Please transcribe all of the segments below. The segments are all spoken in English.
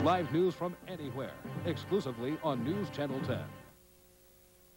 Live news from anywhere, exclusively on News Channel 10.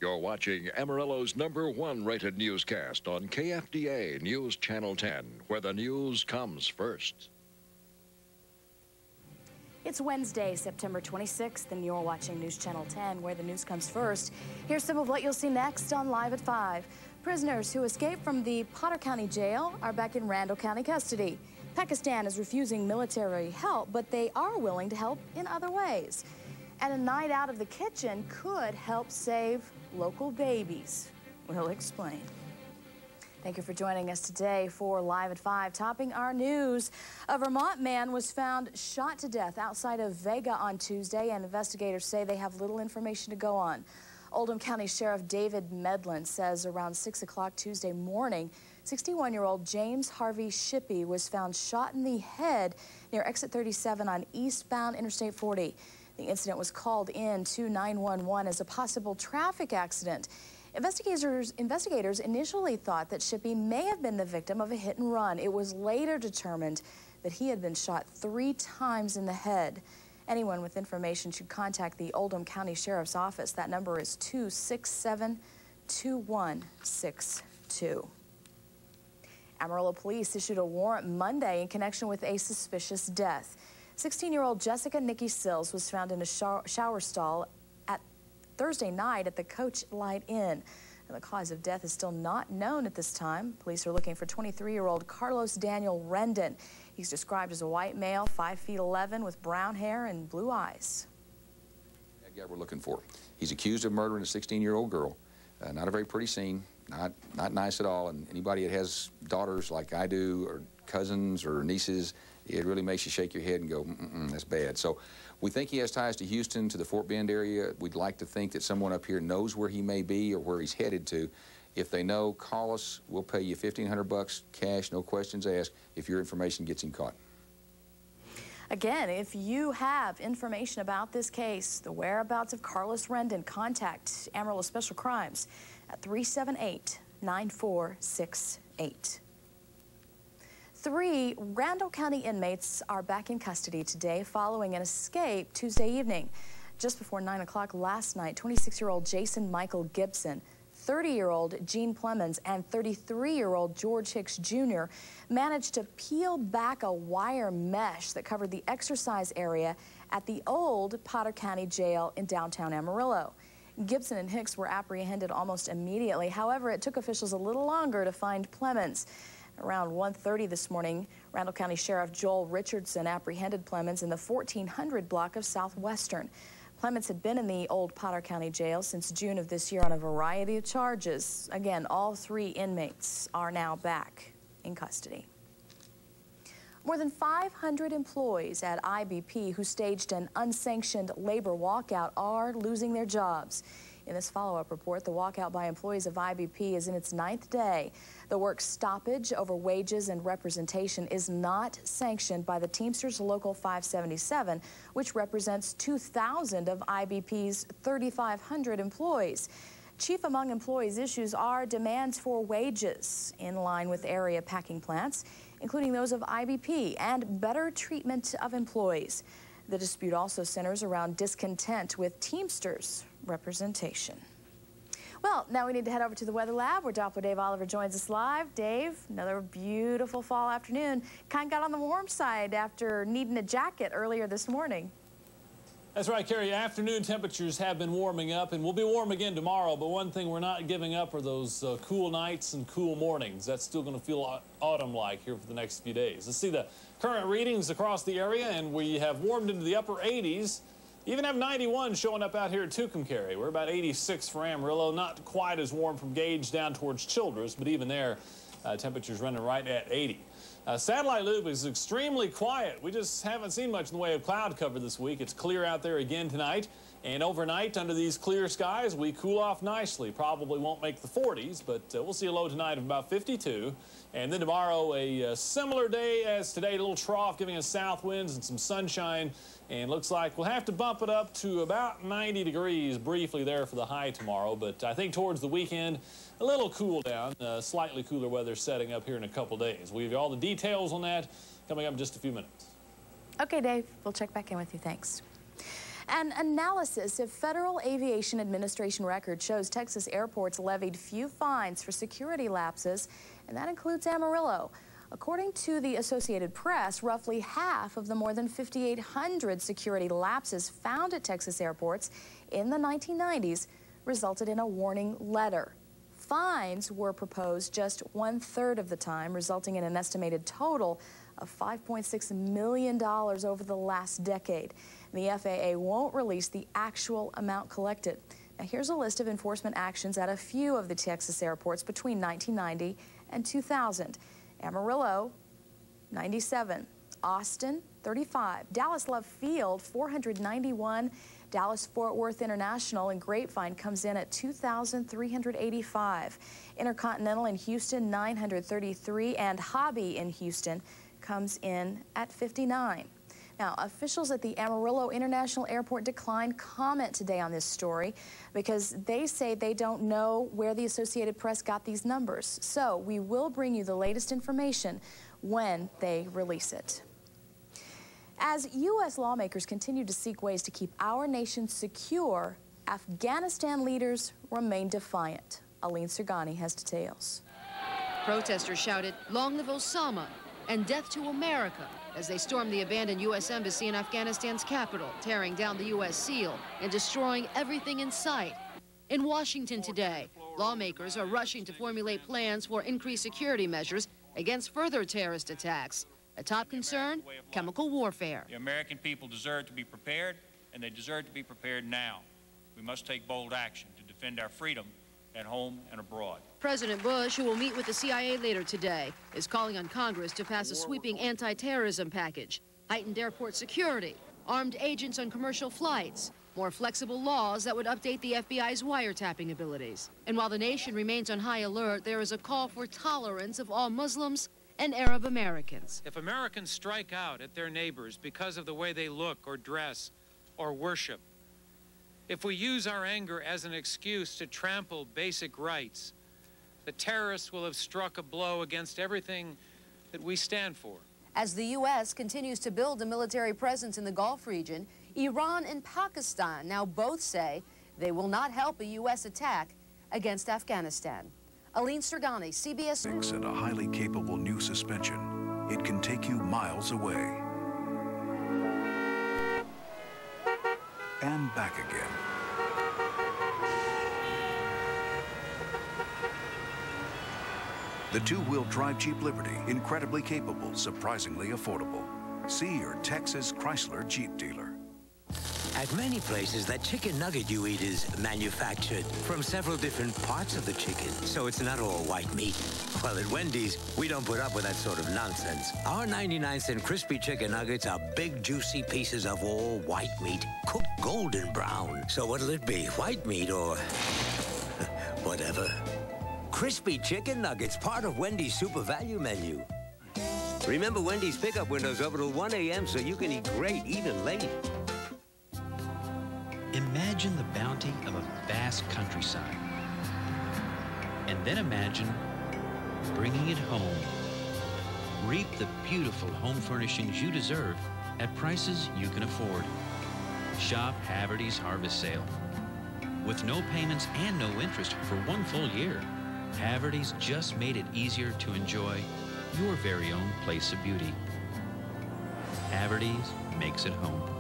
You're watching Amarillo's #1 rated newscast on KFDA News Channel 10, where the news comes first. It's Wednesday, September 26th, and you're watching News Channel 10, where the news comes first. Here's some of what you'll see next on Live at 5. Prisoners who escaped from the Potter County Jail are back in Randall County custody. Pakistan is refusing military help, but they are willing to help in other ways. And a night out of the kitchen could help save local babies. We'll explain. Thank you for joining us today for Live at 5. Topping our news, a Vermont man was found shot to death outside of Vega on Tuesday, and investigators say they have little information to go on. Oldham County Sheriff David Medlin says around 6 o'clock Tuesday morning, 61-year-old James Harvey Shippey was found shot in the head near exit 37 on eastbound Interstate 40. The incident was called in to 911 as a possible traffic accident. Investigators initially thought that Shippey may have been the victim of a hit and run. It was later determined that he had been shot 3 times in the head. Anyone with information should contact the Oldham County Sheriff's Office. That number is 267-2162. Amarillo police issued a warrant Monday in connection with a suspicious death. 16-year-old Jessica Nikki Sills was found in a shower stall at Thursday night at the Coach Light Inn. And the cause of death is still not known at this time. Police are looking for 23-year-old Carlos Daniel Rendon. He's described as a white male, 5'11", with brown hair and blue eyes. That guy we're looking for. He's accused of murdering a 16-year-old girl. Not a very pretty scene, not nice at all. And anybody that has daughters like I do, or cousins or nieces, it really makes you shake your head and go, that's bad. So we think he has ties to Houston, to the Fort Bend area. We'd like to think that someone up here knows where he may be or where he's headed to. If they know, call us. We'll pay you $1,500 cash, no questions asked, if your information gets him caught. Again, if you have information about this case, the whereabouts of Carlos Rendon, contact Amarillo Special Crimes at 378-9468. 3 Randall County inmates are back in custody today following an escape Tuesday evening. Just before 9 o'clock last night, 26-year-old Jason Michael Gibson, 30-year-old Gene Plemons, and 33-year-old George Hicks Jr. managed to peel back a wire mesh that covered the exercise area at the old Potter County Jail in downtown Amarillo. Gibson and Hicks were apprehended almost immediately. However, it took officials a little longer to find Plemons. Around 1:30 this morning, Randall County Sheriff Joel Richardson apprehended Plemons in the 1400 block of Southwestern. Plemons had been in the old Potter County Jail since June of this year on a variety of charges. Again, all 3 inmates are now back in custody. More than 500 employees at IBP who staged an unsanctioned labor walkout are losing their jobs. In this follow-up report, the walkout by employees of IBP is in its 9th day. The work stoppage over wages and representation is not sanctioned by the Teamsters Local 577, which represents 2,000 of IBP's 3,500 employees. Chief among employees' issues are demands for wages in line with area packing plants, including those of IBP, and better treatment of employees. The dispute also centers around discontent with Teamsters representation. Well, now we need to head over to the Weather Lab where Doppler Dave Oliver joins us live. Dave, another beautiful fall afternoon. Kind of got on the warm side after needing a jacket earlier this morning. That's right, Carrie. Afternoon temperatures have been warming up, and we'll be warm again tomorrow. But one thing we're not giving up are those cool nights and cool mornings. That's still going to feel autumn-like here for the next few days. Let's see the current readings across the area, and we have warmed into the upper 80s. Even have 91 showing up out here at Tucumcari. We're about 86 for Amarillo. Not quite as warm from Gage down towards Childress, but even there, temperatures running right at 80. Satellite Loop is extremely quiet. We just haven't seen much in the way of cloud cover this week. It's clear out there again tonight. And overnight, under these clear skies, we cool off nicely. Probably won't make the 40s, but we'll see a low tonight of about 52. And then tomorrow, a similar day as today, a little trough giving us south winds and some sunshine. And looks like we'll have to bump it up to about 90 degrees briefly there for the high tomorrow. But I think towards the weekend, a little cool down, slightly cooler weather setting up here in a couple days. We'll give you all the details on that coming up in just a few minutes. Okay, Dave, we'll check back in with you. Thanks. An analysis of Federal Aviation Administration records shows Texas airports levied few fines for security lapses, and that includes Amarillo. According to the Associated Press, roughly half of the more than 5,800 security lapses found at Texas airports in the 1990s resulted in a warning letter. Fines were proposed just 1/3 of the time, resulting in an estimated total of $5.6 million over the last decade. The FAA won't release the actual amount collected. Now, here's a list of enforcement actions at a few of the Texas airports between 1990 and 2000. Amarillo, 97. Austin, 35. Dallas Love Field, 491. Dallas-Fort Worth International and Grapevine comes in at 2,385. Intercontinental in Houston, 933. And Hobby in Houston comes in at 59. Now, officials at the Amarillo International Airport declined comment today on this story because they say they don't know where the Associated Press got these numbers. So we will bring you the latest information when they release it. As U.S. lawmakers continue to seek ways to keep our nation secure, Afghanistan leaders remain defiant. Aline Sergani has details. Protesters shouted, "Long live Osama," and "Death to America," as they stormed the abandoned U.S. embassy in Afghanistan's capital, tearing down the U.S. seal and destroying everything in sight. In Washington today, lawmakers are rushing to formulate plans for increased security measures against further terrorist attacks. A top concern, chemical warfare. The American people deserve to be prepared, and they deserve to be prepared now. We must take bold action to defend our freedom at home and abroad. President Bush, who will meet with the CIA later today, is calling on Congress to pass a sweeping anti-terrorism package, heightened airport security, armed agents on commercial flights, more flexible laws that would update the FBI's wiretapping abilities. And while the nation remains on high alert, there is a call for tolerance of all Muslims and Arab Americans. If Americans strike out at their neighbors because of the way they look or dress or worship, if we use our anger as an excuse to trample basic rights, the terrorists will have struck a blow against everything that we stand for. As the U.S. continues to build a military presence in the Gulf region, Iran and Pakistan now both say they will not help a U.S. attack against Afghanistan. Aline Sergani, CBS. And a highly capable new suspension. It can take you miles away. And back again. The two-wheel drive Jeep Liberty, incredibly capable, surprisingly affordable. See your Texas Chrysler Jeep dealer. At many places, that chicken nugget you eat is manufactured from several different parts of the chicken, so it's not all white meat. Well, at Wendy's, we don't put up with that sort of nonsense. Our 99-cent crispy chicken nuggets are big, juicy pieces of all white meat, cooked golden brown. So what'll it be, white meat or whatever? Crispy chicken nuggets, part of Wendy's super value menu. Remember, Wendy's pickup window's over till 1 a.m. so you can eat great even late. Imagine the bounty of a vast countryside. And then imagine bringing it home. Reap the beautiful home furnishings you deserve at prices you can afford. Shop Haverty's Harvest Sale. With no payments and no interest for 1 full year, Haverty's just made it easier to enjoy your very own place of beauty. Haverty's makes it home.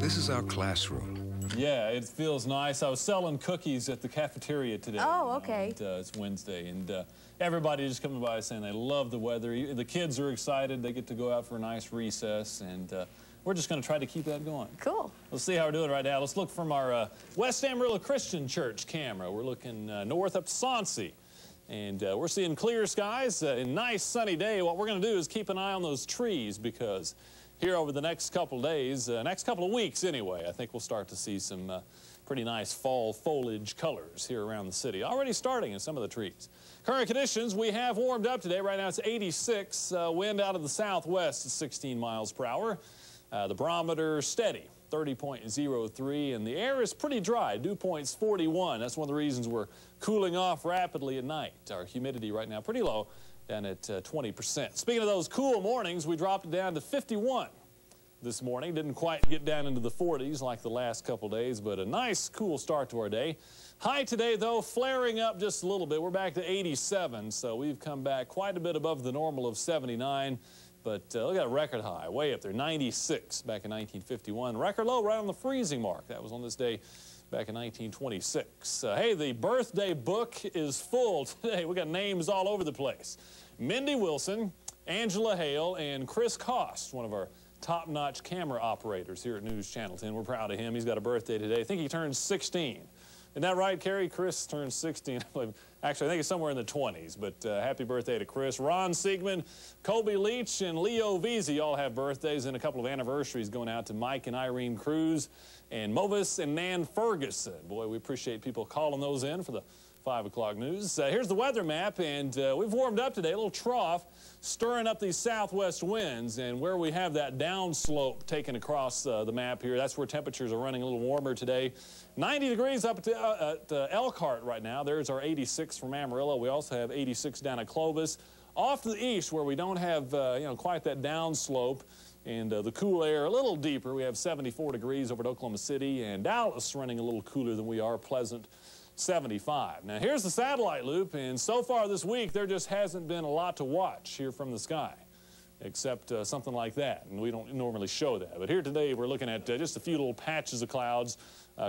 This is our classroom. Yeah, it feels nice. I was selling cookies at the cafeteria today. Oh, okay. And, it's Wednesday, and everybody just coming by saying they love the weather. The kids are excited. They get to go out for a nice recess, and we're just going to try to keep that going. Cool. Let's see how we're doing right now. Let's look from our West Amarillo Christian Church camera. We're looking north up to Soncy. And we're seeing clear skies, a nice sunny day. What we're going to do is keep an eye on those trees because here over the next couple of days, next couple of weeks anyway, I think we'll start to see some pretty nice fall foliage colors here around the city. Already starting in some of the trees. Current conditions, we have warmed up today. Right now it's 86. Wind out of the southwest at 16 miles per hour. The barometer steady, 30.03, and the air is pretty dry, dew point's 41. That's one of the reasons we're cooling off rapidly at night. Our humidity right now pretty low down at 20%. Speaking of those cool mornings, we dropped it down to 51 this morning. Didn't quite get down into the 40s like the last couple days, but a nice cool start to our day. High today, though, flaring up just a little bit. We're back to 87, so we've come back quite a bit above the normal of 79. But look at that record high, way up there, 96 back in 1951. Record low right on the freezing mark. That was on this day back in 1926. Hey, the birthday book is full today. We got names all over the place. Mindy Wilson, Angela Hale, and Chris Cost, one of our top-notch camera operators here at News Channel 10. We're proud of him. He's got a birthday today. I think he turns 16. Isn't that right, Carrie? Chris turns 16. Actually, I think it's somewhere in the 20s, but happy birthday to Chris. Ron Siegman, Kobe Leach, and Leo Veazey all have birthdays, and a couple of anniversaries going out to Mike and Irene Cruz and Movis and Nan Ferguson. Boy, we appreciate people calling those in for the 5 o'clock news. Here's the weather map, and we've warmed up today, a little trough, stirring up these southwest winds, and where we have that downslope taken across the map here, that's where temperatures are running a little warmer today. 90 degrees up at Elkhart right now. There's our 86 from Amarillo. We also have 86 down at Clovis. Off to the east, where we don't have quite that downslope, and the cool air a little deeper, we have 74 degrees over at Oklahoma City, and Dallas running a little cooler than we are, Pleasant 75. Now here's the satellite loop, and so far this week there just hasn't been a lot to watch here from the sky, except something like that, and we don't normally show that. But here today we're looking at just a few little patches of clouds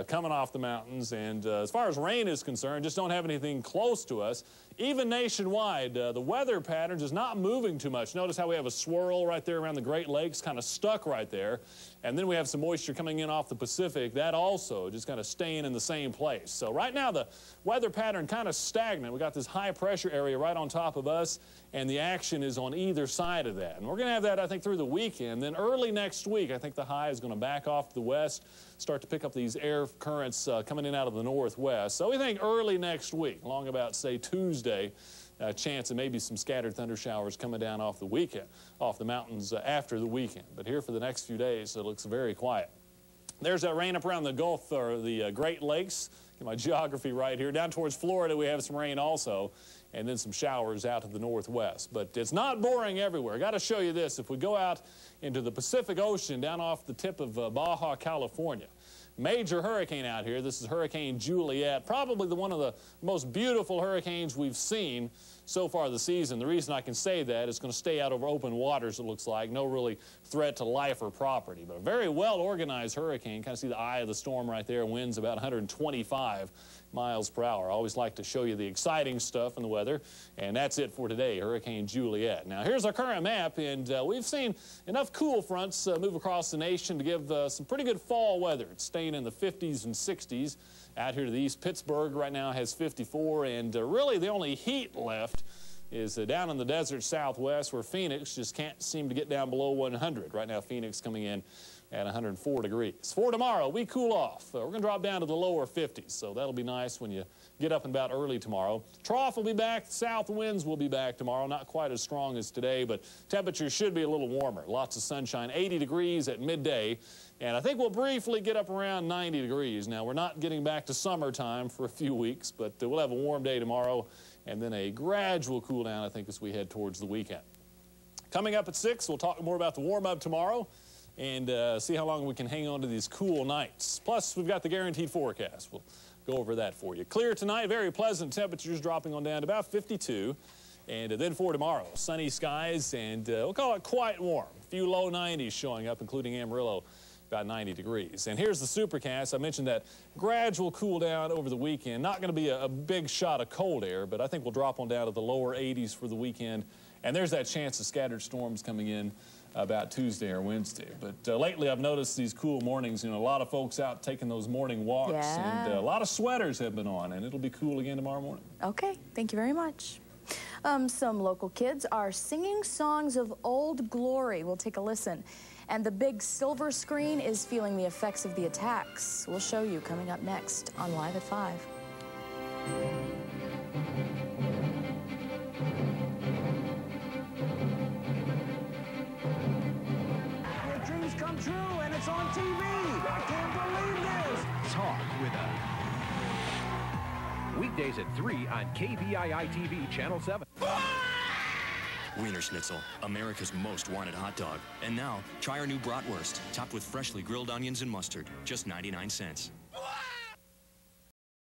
coming off the mountains, and as far as rain is concerned, just don't have anything close to us. Even nationwide, the weather patterns is not moving too much. Notice how we have a swirl right there around the Great Lakes, kind of stuck right there. And then we have some moisture coming in off the Pacific. That also just kind of staying in the same place. So right now the weather pattern kind of stagnant. We got this high pressure area right on top of us, and the action is on either side of that. And we're going to have that, I think, through the weekend. Then early next week, I think the high is going to back off to the west, start to pick up these air currents coming in out of the northwest. So we think early next week, along about, say, Tuesday, chance of maybe some scattered thunder showers coming down off the weekend, off the mountains after the weekend. But here for the next few days, it looks very quiet. There's that rain up around the Gulf or the Great Lakes. Get my geography right here. Down towards Florida, we have some rain also, and then some showers out to the northwest. But it's not boring everywhere. Got to show you this. If we go out into the Pacific Ocean down off the tip of Baja, California, major hurricane out here. This is Hurricane Juliet, probably one of the most beautiful hurricanes we've seen so far this season. The reason I can say that is going to stay out over open waters, it looks like. No really threat to life or property, but a very well-organized hurricane. Kind of see the eye of the storm right there. Winds about 125 miles per hour. I always like to show you the exciting stuff in the weather, and that's it for today, Hurricane Juliet. Now, here's our current map, and we've seen enough cool fronts move across the nation to give some pretty good fall weather. It's staying in the 50s and 60s. Out here to the east, Pittsburgh right now has 54, and really the only heat left is down in the desert southwest, where Phoenix just can't seem to get down below 100. Right now, Phoenix coming in at 104 degrees. For tomorrow, we cool off. We're going to drop down to the lower 50s, so that'll be nice when you get up and about early tomorrow. Trough will be back. South winds will be back tomorrow. Not quite as strong as today, but temperatures should be a little warmer. Lots of sunshine. 80 degrees at midday, and I think we'll briefly get up around 90 degrees. Now, we're not getting back to summertime for a few weeks, but we'll have a warm day tomorrow, and then a gradual cool down, I think, as we head towards the weekend. Coming up at 6, we'll talk more about the warm-up tomorrow and see how long we can hang on to these cool nights. Plus, we've got the guaranteed forecast. We'll go over that for you. Clear tonight, very pleasant temperatures dropping on down to about 52. And then for tomorrow, sunny skies, and we'll call it quite warm. A few low 90s showing up, including Amarillo, about 90 degrees. And here's the supercast. I mentioned that gradual cool down over the weekend. Not going to be a big shot of cold air, but I think we'll drop on down to the lower 80s for the weekend. And there's that chance of scattered storms coming in about Tuesday or Wednesday. But lately I've noticed these cool mornings, a lot of folks out taking those morning walks, and a lot of sweaters have been on, and it'll be cool again tomorrow morning. Okay, thank you very much. Some local kids are singing songs of old glory. We'll take a listen. And the big silver screen is feeling the effects of the attacks. We'll show you coming up next on Live at 5. Come true, and it's on TV. I can't believe this. Talk with us. Weekdays at 3 on KVII TV Channel 7. Wiener Schnitzel, America's most wanted hot dog. And now, try our new bratwurst, topped with freshly grilled onions and mustard, just 99 cents.